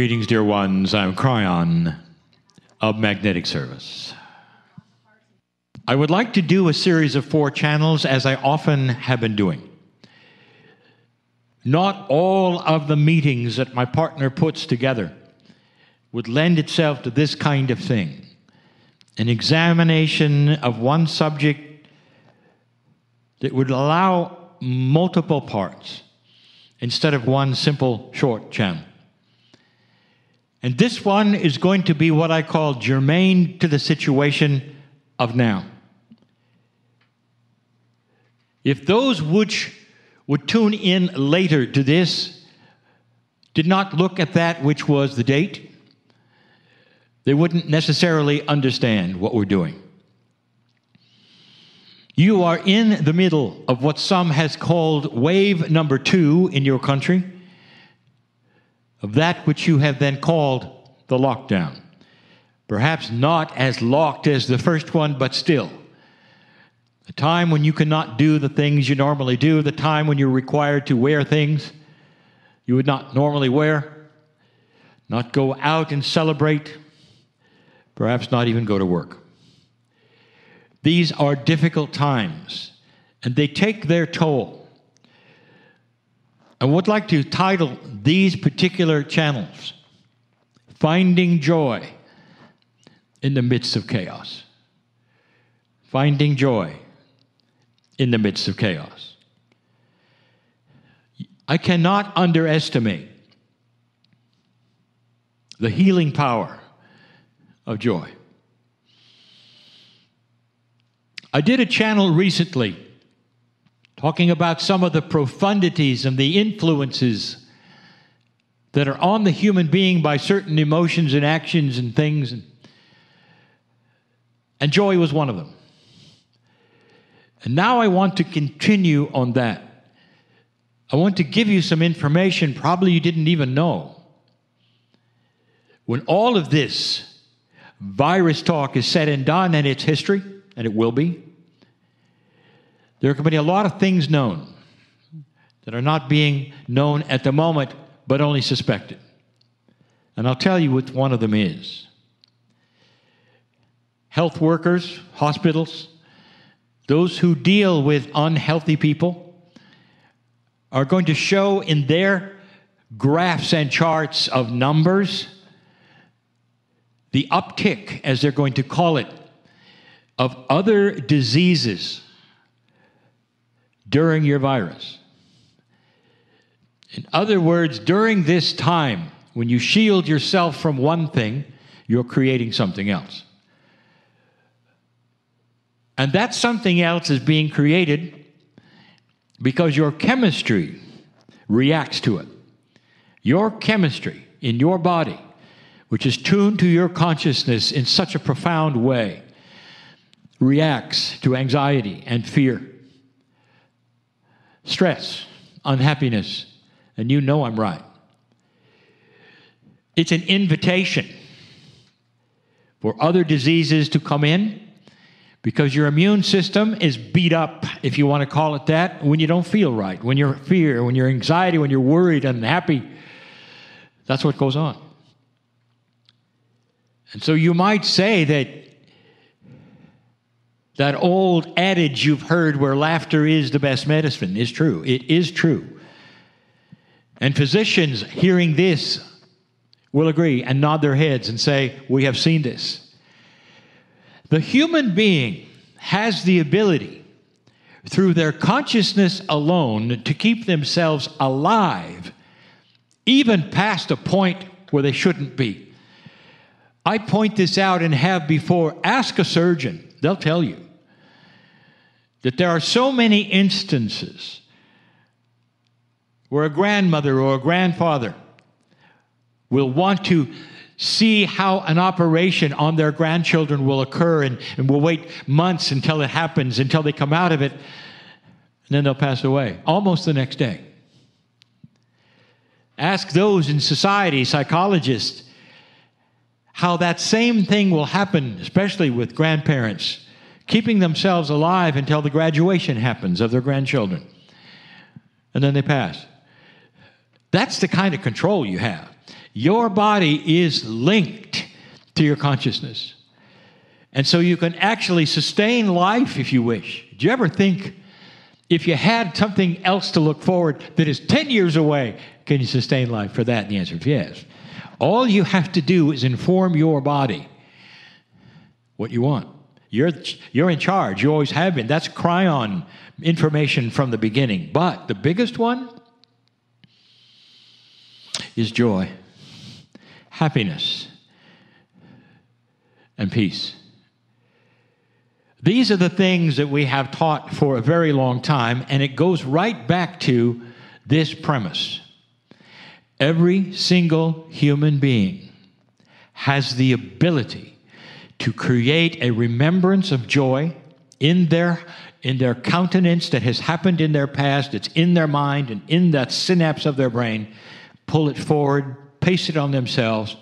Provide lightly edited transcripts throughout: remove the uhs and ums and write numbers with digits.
Greetings, dear ones. I'm Cryon of Magnetic Service. I would like to do a series of 4 channels, as I often have been doing. Not all of the meetings that my partner puts together would lend itself to this kind of thing. An examination of one subject that would allow multiple parts instead of one simple short channel. And this one is going to be what I call germane to the situation of now. If those which would tune in later to this did not look at that which was the date, they wouldn't necessarily understand what we're doing. You are in the middle of what some has called wave number 2 in your country, of that which you have then called the lockdown. Perhaps not as locked as the first one, but still. The time when you cannot do the things you normally do, the time when you're required to wear things you would not normally wear, not go out and celebrate, perhaps not even go to work. These are difficult times, and they take their toll. I would like to title these particular channels, Finding Joy in the Midst of Chaos. Finding Joy in the midst of chaos. I cannot underestimate the healing power of joy. I did a channel recently talking about some of the profundities and the influences that are on the human being by certain emotions and actions and things. And joy was one of them. And now I want to continue on that. I want to give you some information probably you didn't even know. When all of this virus talk is said and done, and it's history, and it will be, there are going to be a lot of things known that are not being known at the moment, but only suspected. And I'll tell you what one of them is. Health workers, hospitals, those who deal with unhealthy people are going to show in their graphs and charts of numbers the uptick, as they're going to call it, of other diseases during your virus. In other words, during this time, when you shield yourself from one thing, you're creating something else. And that something else is being created because your chemistry reacts to it. Your chemistry in your body, which is tuned to your consciousness in such a profound way, reacts to anxiety and fear, stress, unhappiness, and you know I'm right. It's an invitation for other diseases to come in, because your immune system is beat up, if you want to call it that, when you don't feel right, when you're fear, when you're anxiety, when you're worried and unhappy. That's what goes on. And so you might say that old adage you've heard where laughter is the best medicine is true. It is true. And physicians hearing this will agree and nod their heads and say, we have seen this. The human being has the ability, through their consciousness alone, to keep themselves alive, even past a point where they shouldn't be. I point this out and have before. Ask a surgeon. They'll tell you that there are so many instances where a grandmother or a grandfather will want to see how an operation on their grandchildren will occur and will wait months until it happens, until they come out of it, and then they'll pass away almost the next day. Ask those in society, psychologists, how that same thing will happen, especially with grandparents, keeping themselves alive until the graduation happens of their grandchildren. And then they pass. That's the kind of control you have. Your body is linked to your consciousness. And so you can actually sustain life if you wish. Do you ever think, if you had something else to look forward that is 10 years away, can you sustain life for that? And the answer is yes. All you have to do is inform your body what you want. You're in charge. You always have been. That's Kryon information from the beginning. But the biggest one is joy, happiness, and peace. These are the things that we have taught for a very long time, and it goes right back to this premise. Every single human being has the ability to create a remembrance of joy in their countenance that has happened in their past, it's in their mind and in that synapse of their brain, pull it forward, paste it on themselves,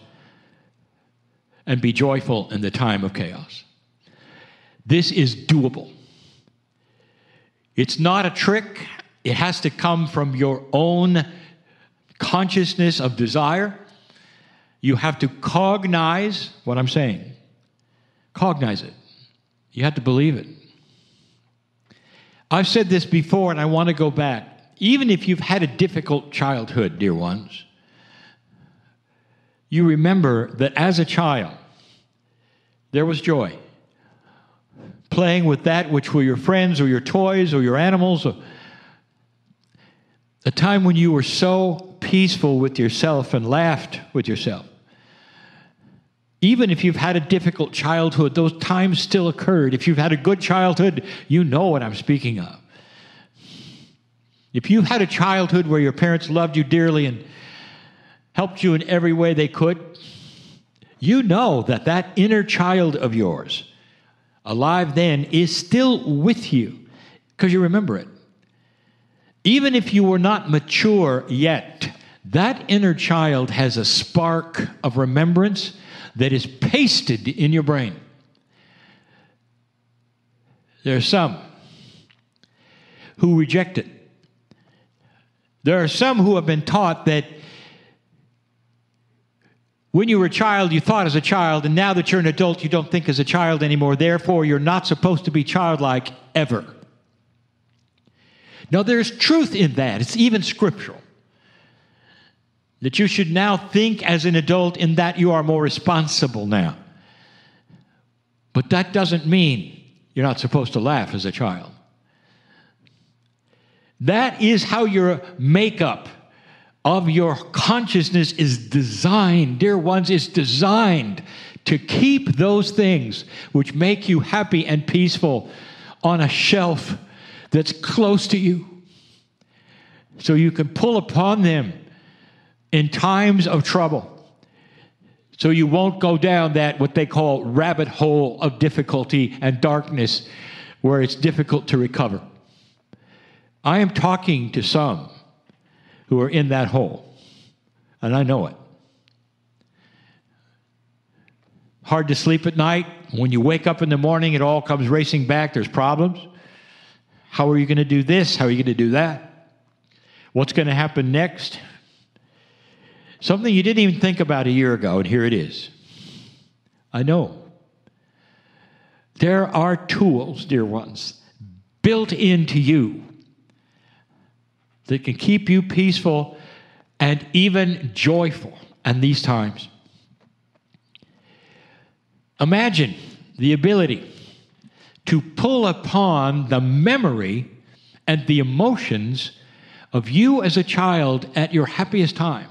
and be joyful in the time of chaos. This is doable. It's not a trick. It has to come from your own consciousness of desire. You have to cognize what I'm saying. Cognize it. You have to believe it. I've said this before, and I want to go back. Even if you've had a difficult childhood, dear ones, you remember that as a child, there was joy. Playing with that which were your friends or your toys or your animals. Or a time when you were so peaceful with yourself and laughed with yourself. Even if you've had a difficult childhood, those times still occurred. If you've had a good childhood, you know what I'm speaking of. If you've had a childhood where your parents loved you dearly and helped you in every way they could, you know that that inner child of yours, alive then, is still with you because you remember it. Even if you were not mature yet, that inner child has a spark of remembrance that is pasted in your brain. There are some who reject it. There are some who have been taught that when you were a child, you thought as a child, and now that you're an adult, you don't think as a child anymore. Therefore, you're not supposed to be childlike ever. Now, there's truth in that. It's even scriptural. That you should now think as an adult in that you are more responsible now. But that doesn't mean you're not supposed to laugh as a child. That is how your makeup of your consciousness is designed. Dear ones, it's designed to keep those things which make you happy and peaceful on a shelf that's close to you. So you can pull upon them in times of trouble. So you won't go down that what they call rabbit hole of difficulty and darkness where it's difficult to recover. I am talking to some who are in that hole, and I know it. Hard to sleep at night. When you wake up in the morning, it all comes racing back. There's problems. How are you going to do this? How are you going to do that? What's going to happen next? Something you didn't even think about a year ago, and here it is. I know. There are tools, dear ones, built into you that can keep you peaceful and even joyful in these times. Imagine the ability to pull upon the memory and the emotions of you as a child at your happiest time.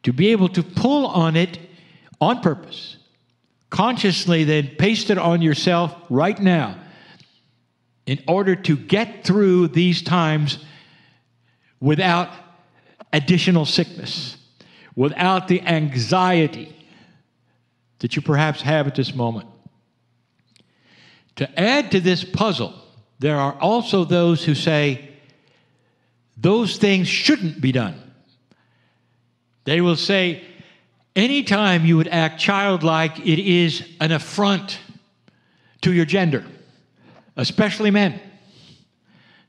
To be able to pull on it on purpose, consciously then paste it on yourself right now in order to get through these times without additional sickness, without the anxiety that you perhaps have at this moment. To add to this puzzle, there are also those who say those things shouldn't be done. They will say, anytime you would act childlike, it is an affront to your gender, especially men,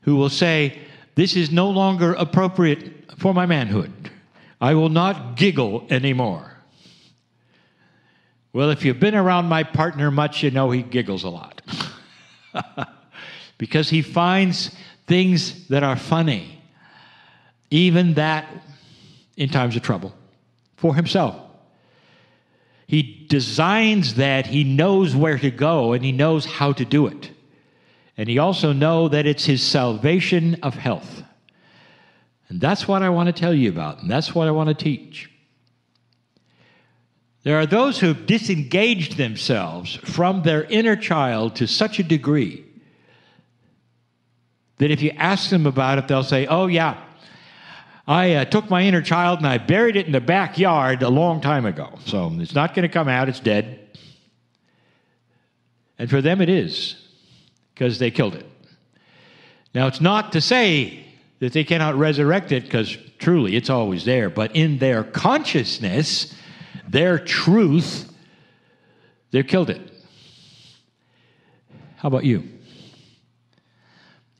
who will say, this is no longer appropriate for my manhood. I will not giggle anymore. Well, if you've been around my partner much, you know he giggles a lot. Because he finds things that are funny, even that in times of trouble, for himself. He designs that, he knows where to go, and he knows how to do it. And he also knows that it's his salvation of health. And that's what I want to tell you about, and that's what I want to teach. There are those who've disengaged themselves from their inner child to such a degree that if you ask them about it, they'll say, oh yeah, I took my inner child and I buried it in the backyard a long time ago. So it's not going to come out, it's dead. And for them it is, because they killed it. Now it's not to say that they cannot resurrect it, because truly it's always there. But in their consciousness, their truth, they've killed it. How about you?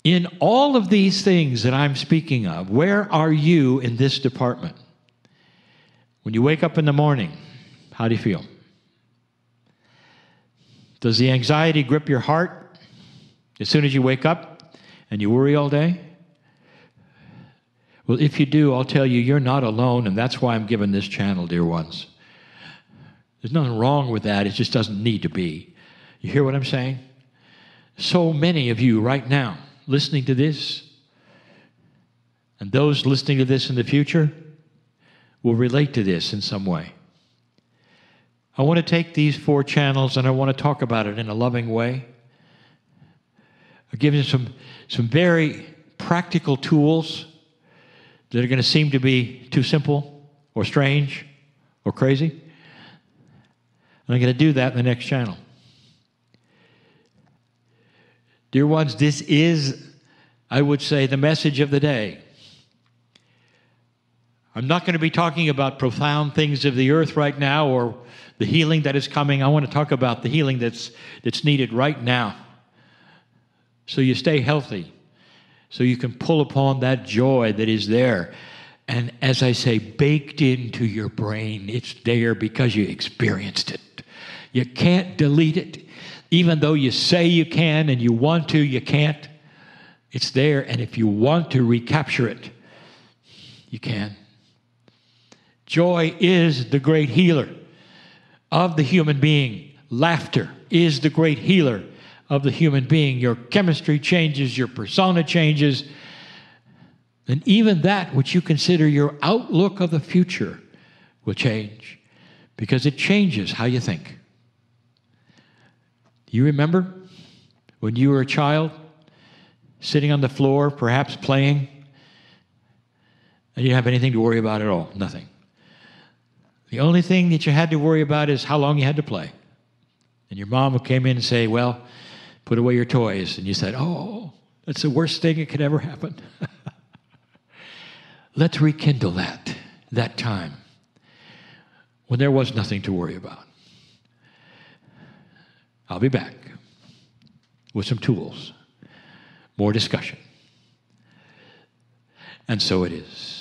In all of these things that I'm speaking of, where are you in this department? When you wake up in the morning, how do you feel? Does the anxiety grip your heart as soon as you wake up and you worry all day? Well, if you do, I'll tell you, you're not alone, and that's why I'm giving this channel, dear ones. There's nothing wrong with that. It just doesn't need to be. You hear what I'm saying? So many of you right now listening to this, and those listening to this in the future, will relate to this in some way. I want to take these 4 channels and I want to talk about it in a loving way. I'll give you some very practical tools that are going to seem to be too simple or strange or crazy. And I'm going to do that in the next channel. Dear ones, this is, I would say, the message of the day. I'm not going to be talking about profound things of the earth right now or the healing that is coming. I want to talk about the healing that's needed right now, so you stay healthy, so you can pull upon that joy that is there. And as I say, baked into your brain, it's there because you experienced it. You can't delete it. Even though you say you can and you want to, you can't. It's there, and if you want to recapture it, you can. Joy is the great healer of the human being. Laughter is the great healer of the human being. Your chemistry changes, your persona changes, and even that which you consider your outlook of the future will change, because it changes how you think. You remember when you were a child, sitting on the floor, perhaps playing, and you didn't have anything to worry about at all, nothing. The only thing that you had to worry about is how long you had to play. And your mom came in and say, well, put away your toys. And you said, oh, that's the worst thing that could ever happen. Let's rekindle that time when there was nothing to worry about. I'll be back with some tools, more discussion. And so it is.